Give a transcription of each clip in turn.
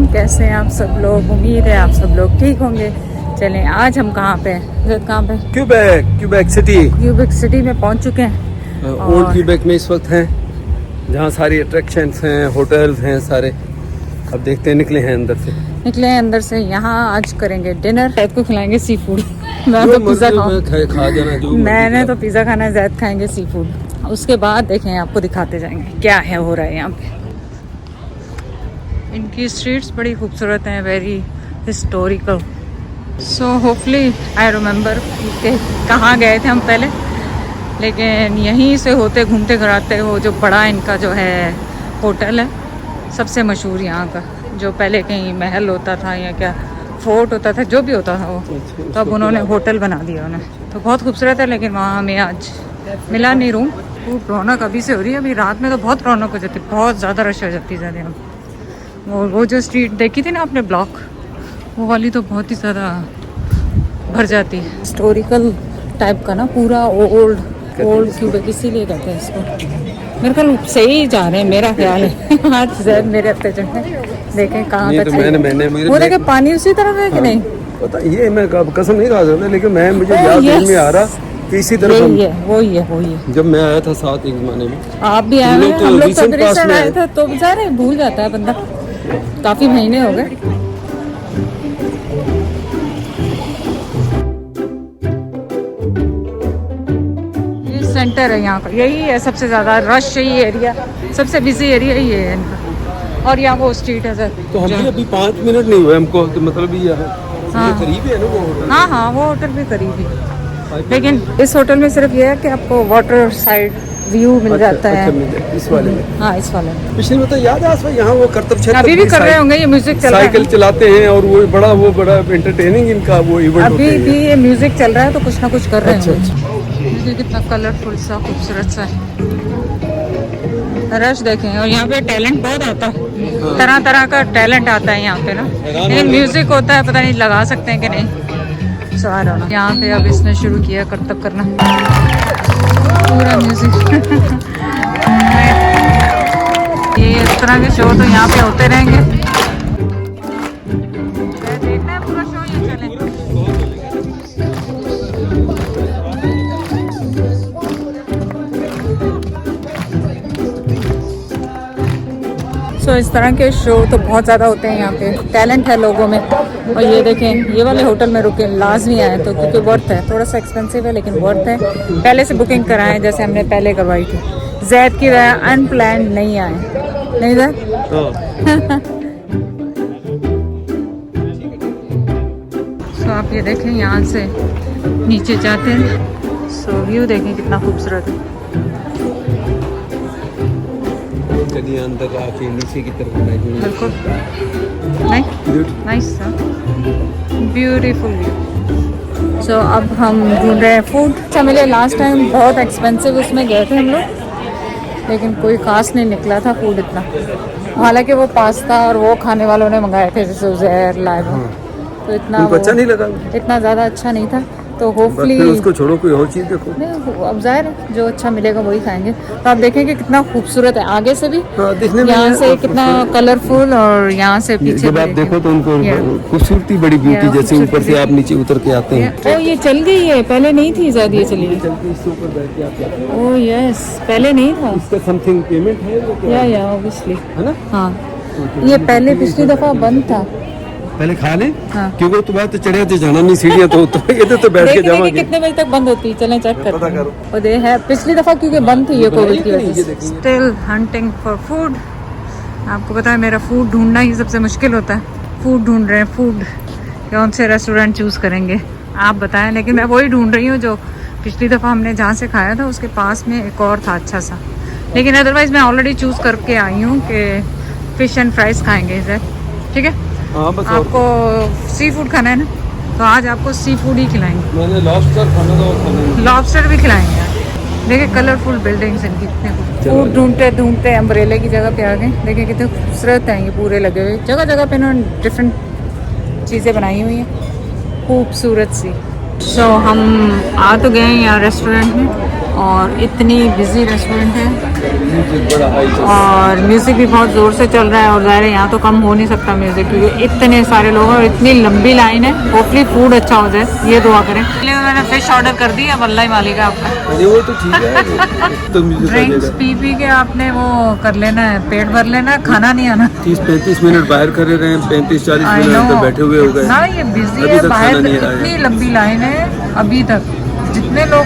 कैसे हैं आप सब लोग? उम्मीद है आप सब लोग ठीक होंगे। चलें, आज हम कहाँ पे हैं? कहाँ पे? Quebec city. क्यूबेक सिटी में पहुँच चुके हैं। ओल्ड क्यूबेक में इस वक्त हैं, जहाँ सारी अट्रैक्शंस हैं, होटल्स हैं सारे। अब देखते हैं, निकले हैं अंदर से। यहाँ आज करेंगे डिनर। जैद को खिलाएंगे सी फूड। मैं तो पिज़्ज़ा खा जाना जो मैंने तो पिज़्ज़ा खाना है, जैद खाएंगे सी फूड। उसके बाद देखें, आपको दिखाते जाएंगे क्या है हो रहा है यहाँ पे। इनकी स्ट्रीट्स बड़ी खूबसूरत हैं, very historical. So hopefully I remember कि कहाँ गए थे हम पहले, लेकिन यहीं से होते घूमते घराते वो जो बड़ा इनका जो है होटल है, सबसे मशहूर यहाँ का, जो पहले कहीं महल होता था या क्या फोर्ट होता था, जो भी होता था वो, तो अब उन्होंने होटल बना दिया उन्हें। तो बहुत खूबसूरत है, लेकिन वहाँ हमें आज मिला नहीं रूम। खूब रौनक अभी से हो रही है। अभी रात में तो बहुत रौनक हो जाती है, बहुत ज़्यादा रश हो जाती है ज़्यादा। वो जो स्ट्रीट देखी थी ना आपने, ब्लॉक, वो वाली तो बहुत ही ज़्यादा भर जाती है। हिस्टोरिकल टाइप का ना, पूरा ओल्ड क्यूबेक, इसीलिए कहते हैं इसको। मेरे ख्याल सही जा रहे हैं, मेरा ख्याल है। आज जैद मेरे हफ्ते जो है, देखें कहाँ तक वो देखें पानी उसी तरफ है कि नहीं पता। ये मैं कसम नहीं खा सकता, लेकिन मुझे याद नहीं आ रहा कि इसी तरफ वही है। जब मैं आया था साथ एक ज़माने में, आप भी आए हैं, हम लोग सब रिश्तेदार आए थे, तो बेचारे भूल जाता है बंदा, काफी महीने हो गए। ये सेंटर है यहाँ का, यही है सबसे ज्यादा रश, यही एरिया सबसे बिजी एरिया ही है इनका। और यहाँ वो स्ट्रीट है सर। तो हम भी अभी 5 मिनट नहीं हुए हमको, तो मतलब ये करीब है ना वो होटल। हाँ, वो होटल भी करीब है, लेकिन इस होटल में सिर्फ ये है कि आपको वाटर साइड व्यू मिल जाता है। इस वाले में? हाँ, इस वाले में। पिछले में तो याद है आसपास यहाँ वो करतब क्षेत्र अभी भी कर रहे होंगे, ये म्यूजिक चल रहा है, साइकिल चलाते हैं, और वो बड़ा एंटरटेनिंग इनका वो इवेंट होता है। अभी भी ये म्यूजिक चल रहा है, तो कुछ ना कुछ कर रहे हैं। देखिए कितना कलरफुल सा, खूबसूरत सा रश देखें। और यहाँ पे टैलेंट बहुत आता है, तरह तरह का टैलेंट आता है यहाँ पे ना। लेकिन म्यूजिक होता है, पता नहीं लगा सकते हैं कि नहीं। यहाँ पे अब इसने शुरू किया करतब करना, पूरा म्यूजिक। ये इस तरह के शो तो यहाँ पे होते रहेंगे। देखना है पूरा शो, ये चले। इस तरह के शो तो बहुत ज़्यादा होते हैं यहाँ पे, टैलेंट है लोगों में। और ये देखें, ये वाले होटल में रुके, लाजमी आए तो, क्योंकि वर्थ है। थोड़ा सा एक्सपेंसिव है लेकिन वर्थ है। पहले से बुकिंग कराएं, जैसे हमने पहले करवाई थी। जैद की वजह अनप्लान नहीं आए, नहीं जैद? तो आप ये देखें, यहाँ से नीचे जाते हैं, सो व्यू देखें कितना खूबसूरत है। अंदर आके नीचे की तरफ बिल्कुल नाइस ब्यूटीफुल व्यू। सो अब हम ढूंढ रहे हैं फूड। अच्छा मिले, लास्ट टाइम बहुत एक्सपेंसिव उसमें गए थे हम लोग, लेकिन कोई खास नहीं निकला था फूड इतना। हालांकि वो पास्ता और वो खाने वालों ने मंगाए थे, जैसे उज़ैर लाइव, तो इतना अच्छा नहीं लगा, इतना ज़्यादा अच्छा नहीं था। तो होपफुली उसको छोड़ो, कोई और चीज़ देखो। नहीं, अब ज़ाहिर है जो अच्छा मिलेगा वही खाएंगे। तो आप देखेंगे कितना खूबसूरत है आगे से भी, यहाँ से कितना कलरफुल, और यहाँ से पीछे जब आप देखो तो उनको खूबसूरती, बड़ी ब्यूटी, जैसे ऊपर से आप नीचे उतर के आते हैं। ओ ये चल गई है, पहले नहीं थी ज़्यादा, ये चली गई। ओह यस, पहले नहीं था। इसका समथिंग पेमेंट है या ऑब्वियसली, है ना? हाँ, ये पहले पिछली दफ़ा बंद था। पहले खा लें, हाँ। क्योंकि तो बात तो चढ़े तो जाना नहीं, सीढ़ियाँ तो ये तो बैठ के जाओगे। कितने बजे तक बंद होती है, चलें चेक करते हैं। और दे है पिछली दफ़ा क्योंकि बंद थी ये कोविड की वजह से। Still hunting for food. आपको पता है मेरा फूड ढूंढना ही सबसे मुश्किल होता है। फूड ढूंढ रहे हैं, फूड कौन से रेस्टोरेंट चूज़ करेंगे आप बताएं। लेकिन मैं वही ढूंढ रही हूँ जो पिछली दफ़ा हमने जहाँ से खाया था, उसके पास में एक और था अच्छा सा। लेकिन अदरवाइज़ मैं ऑलरेडी चूज़ करके आई हूँ कि फ़िश एंड फ्राइज़ खाएँगे सर, ठीक है? आपको सी फूड खाना है ना, तो आज आपको सी फूड ही खिलाएंगे। मैंने लॉबस्टर खाना था, लॉबस्टर भी खिलाएंगे। देखिए कलरफुल बिल्डिंग्स हैं कितने। फूड ढूंढते ढूंढते अम्ब्रेले की जगह पे आ गए। देखिए कितने खूबसूरत हैं ये पूरे लगे हुए, जगह जगह पे इन्होंने डिफरेंट चीज़ें बनाई हुई हैं, खूबसूरत सी। सो हम आ तो गए हैं यहाँ रेस्टोरेंट में, और इतनी बिजी रेस्टोरेंट है बड़ा हाई और म्यूज़िक भी बहुत ज़ोर से चल रहा है और ज़ाहिर है यहाँ तो कम हो नहीं सकता म्यूज़िक क्योंकि इतने सारे लोग हैं और इतनी लंबी लाइन है। होपफुली फूड अच्छा हो जाए, ये दुआ करें। मैंने फिश ऑर्डर कर दी है, वल्लाही मालिक है आपका। अरे वो तो ठीक है, तो ड्रिंक्स पी के आपने वो कर लेना है, पेट भर लेना है, खाना नहीं आना। 30-35 मिनट बाहर कर रहे हैं, 35-40 मिनट तो बैठे हुए हो गए ना। ये बिजी है, बाहर इतनी लंबी लाइन है अभी तक, जितने लोग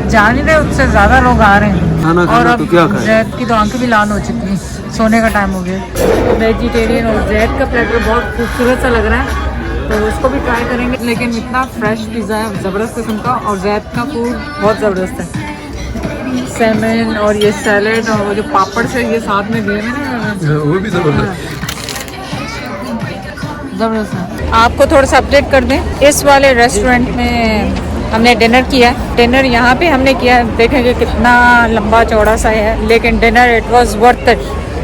जा नहीं रहे उससे ज्यादा लोग आ रहे हैं। खाना और अब तो क्या खाएं? जैद की तो आंखें भी लाल हो चुकी हैं, सोने का टाइम हो गया। वेजिटेरियन और जैद का प्लेटर बहुत खूबसूरत सा लग रहा है तो उसको भी ट्राई करेंगे। लेकिन इतना फ्रेश पिज़्ज़ा है ज़बरदस्त किस्म का और जैद का फूड बहुत ज़बरदस्त है। सैमन और ये सैलेड और वो जो पापड़ से ये साथ में दिए हैं ना, वो भी जबरदस्त है। आपको थोड़ा सा अपडेट कर दें, इस वाले रेस्टोरेंट में हमने डिनर किया। डिनर यहाँ पे हमने किया, देखेंगे कितना लंबा चौड़ा सा है, लेकिन dinner it was worth it.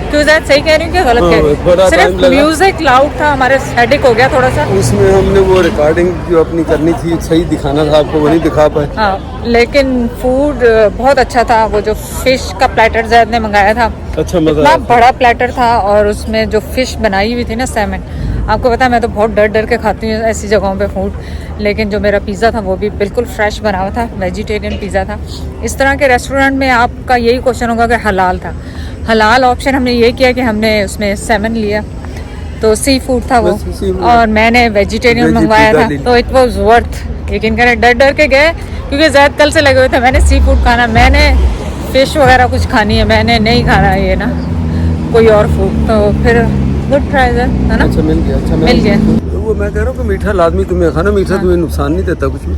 क्यों ज़्यादा सही कह रही हूँ कि गलत कह रही हूँ? सिर्फ म्यूजिक लाउड था, हमारे हेडेक हो गया थोड़ा सा। उसमें हमने वो रिकॉर्डिंग जो अपनी करनी थी सही दिखाना था आपको, वो नहीं दिखा पाए। हाँ, लेकिन फूड बहुत अच्छा था। वो जो फिश का प्लेटर जैद ने मंगाया था, अच्छा मजा इतना बड़ा प्लेटर था और उसमें जो फिश बनाई हुई थी ना, सैमन। आपको पता है मैं तो बहुत डर डर के खाती हूँ ऐसी जगहों पे फूड, लेकिन जो मेरा पिज़्ज़ा था वो भी बिल्कुल फ्रेश बना हुआ था, वेजिटेरियन पिज़्ज़ा था। इस तरह के रेस्टोरेंट में आपका यही क्वेश्चन होगा कि हलाल था। हलाल ऑप्शन हमने ये किया कि हमने उसमें सैमन लिया, तो सी फूड था वो, और मैंने वेजिटेरियन मंगवाया था, तो इट वाज वर्थ। यकीन करें डर डर के गए क्योंकि ज़्यादा कल से लगे हुए थे मैंने सी फूड खाना, मैंने फिश वगैरह कुछ खानी है, मैंने नहीं खाना ये ना कोई और फूड। तो फिर गुड प्राइस है ना। अच्छा मिल गया, अच्छा मिल गया। तो वो मैं कह रहा हूँ कि मीठा लाजमी तुम्हें खाना, मीठा तुम्हें नुकसान नहीं देता कुछ भी,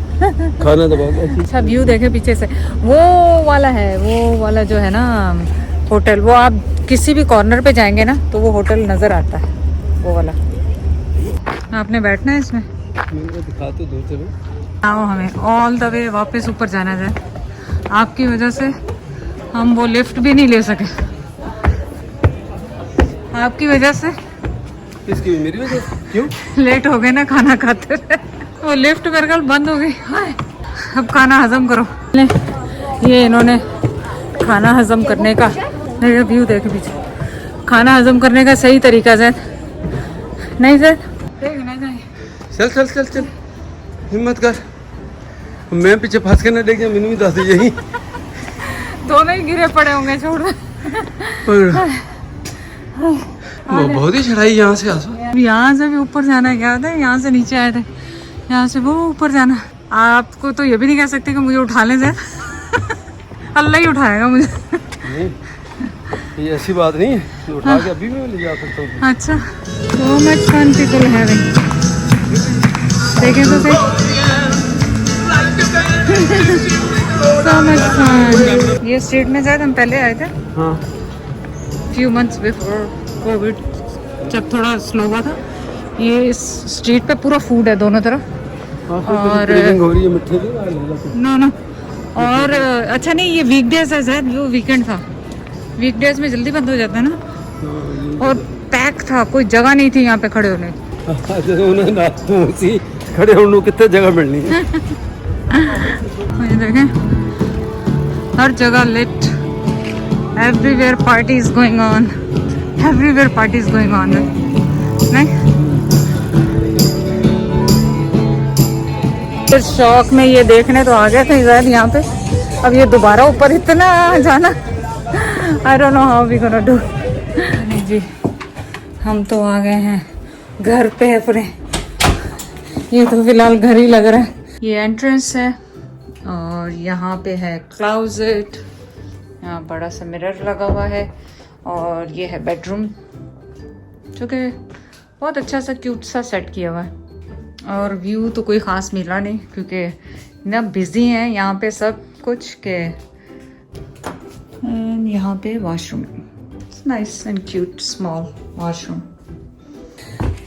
खाना दबा के। अच्छा व्यू देखे पीछे से, वो वाला है, वो वाला जो है ना होटल, वो आप किसी भी कॉर्नर पे जाएंगे ना तो वो होटल नज़र आता है, वो वाला। आपने बैठना है इसमें, दिखाते दो चलो। आओ, हमें ऑल द वे वापस ऊपर जाना है। आपकी वजह से हम वो लिफ्ट भी नहीं ले सके, आपकी वजह से। इसकी मेरी वजह से? क्यों? लेट हो गए ना खाना खाते हुए, वो लिफ्ट मेरे ख्याल बंद हो गई। हाय, अब खाना हजम करो। ये इन्होंने खाना हजम करने का, मेरा व्यू देखे पीछे, खाना हजम करने का सही तरीका जैद नहीं जैद चल चल चल चल, हिम्मत कर, मैं पीछे फंस के ना देख जाए, मैंने भी दस दी यही। दोनों ही गिरे पड़े होंगे, छोड़ वो बहुत ही चढ़ाई यहाँ से आसो। यहाँ से भी ऊपर जाना है, क्या होता है, यहाँ से नीचे आए थे, यहाँ से वो ऊपर जाना। आपको तो ये भी नहीं कह सकते कि मुझे उठा लें जैद, अल्लाह ही उठाएगा मुझे। नहीं, ये ऐसी बात नहीं है, उठा के अभी मैं ले जा सकता हूँ। अच्छा, so much fun people having, देखें तो सही, so much fun। ये स्ट्रीट में शायद हम पहले आए थे, हाँ, few months before कोविड, जब थोड़ा स्लो हुआ था। ये इस स्ट्रीट पे पूरा फूड है दोनों तरफ, और हो रही है मिठे की। नो नो, और अच्छा नहीं, ये वीकडेज है शायद, वो वीकेंड था, वीकडेज में जल्दी बंद हो जाता है ना, और पैक था, कोई जगह नहीं थी यहाँ पे खड़े होने। खड़े होने कितने जगह मिलनी है। ये देखें, हर जगह lit, everywhere party is going on, everywhere party is going on. नहीं, शौक में ये देखने तो आ गए थे शायद यहाँ पे, अब ये दोबारा ऊपर इतना जाना, I don't know how we gonna do. जी, हम तो आ गए हैं घर पे अपने, ये तो फिलहाल घर ही लग रहा है। ये एंट्रेंस है और यहाँ पे है क्लोजेट, यहाँ बड़ा सा मिरर लगा हुआ है, और ये है बेडरूम जो कि बहुत अच्छा सा क्यूट सा सेट किया हुआ है। और व्यू तो कोई ख़ास मिला नहीं क्योंकि इतना बिजी है यहाँ पे सब कुछ के। यहाँ पे washroom, nice and cute small washroom.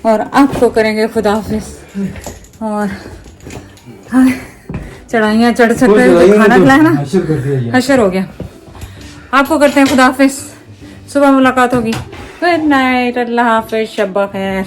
और आपको करेंगे खुदा हाफिज, और चढ़ाइयाँ चढ़ सकते हैं तो खाना खिलाया ना, हशर हो गया। आपको करते हैं खुदा हाफिज, सुबह मुलाकात होगी। गुड नाइट, अल्लाह हाफिज, शब्बा खैर।